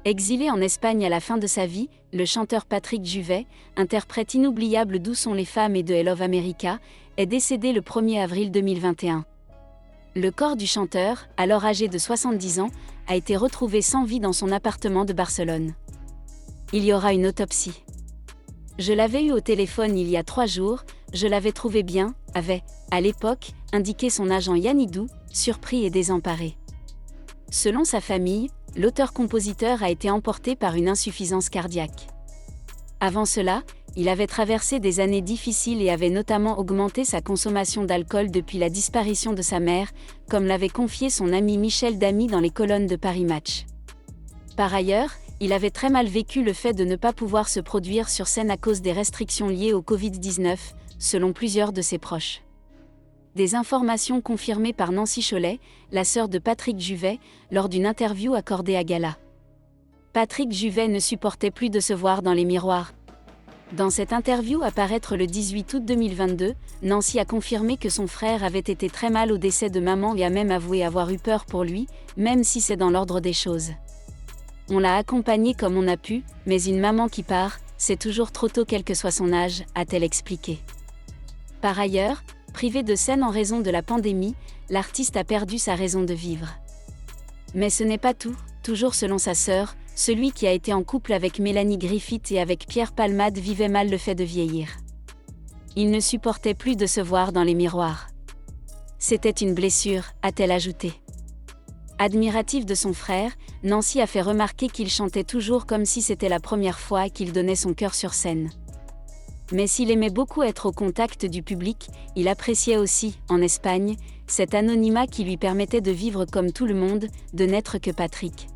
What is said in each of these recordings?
Exilé en Espagne à la fin de sa vie, le chanteur Patrick Juvet, interprète inoubliable d'Où sont les femmes et de I Love America, est décédé le 1er avril 2021. Le corps du chanteur, alors âgé de 70 ans, a été retrouvé sans vie dans son appartement de Barcelone. Il y aura une autopsie. Je l'avais eu au téléphone il y a 3 jours, je l'avais trouvé bien, avait, à l'époque, indiqué son agent Yanidou, surpris et désemparé. Selon sa famille, l'auteur-compositeur a été emporté par une insuffisance cardiaque. Avant cela, il avait traversé des années difficiles et avait notamment augmenté sa consommation d'alcool depuis la disparition de sa mère, comme l'avait confié son ami Michel Damy dans les colonnes de Paris Match. Par ailleurs, il avait très mal vécu le fait de ne pas pouvoir se produire sur scène à cause des restrictions liées au Covid-19, selon plusieurs de ses proches. Des informations confirmées par Nancy Cholet, la sœur de Patrick Juvet, lors d'une interview accordée à Gala. Patrick Juvet ne supportait plus de se voir dans les miroirs. Dans cette interview à paraître le 18 août 2022, Nancy a confirmé que son frère avait été très mal au décès de maman et a même avoué avoir eu peur pour lui, même si c'est dans l'ordre des choses. On l'a accompagné comme on a pu, mais une maman qui part, c'est toujours trop tôt quel que soit son âge, a-t-elle expliqué. Par ailleurs, privé de scène en raison de la pandémie, l'artiste a perdu sa raison de vivre. Mais ce n'est pas tout, toujours selon sa sœur, celui qui a été en couple avec Mélanie Griffith et avec Pierre Palmade vivait mal le fait de vieillir. Il ne supportait plus de se voir dans les miroirs. C'était une blessure, a-t-elle ajouté. Admirative de son frère, Nancy a fait remarquer qu'il chantait toujours comme si c'était la première fois qu'il donnait son cœur sur scène. Mais s'il aimait beaucoup être au contact du public, il appréciait aussi, en Espagne, cet anonymat qui lui permettait de vivre comme tout le monde, de n'être que Patrick.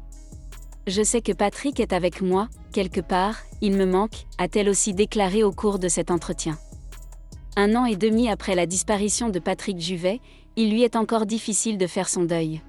Je sais que Patrick est avec moi, quelque part, il me manque, a-t-elle aussi déclaré au cours de cet entretien. 1 an et demi après la disparition de Patrick Juvet, il lui est encore difficile de faire son deuil.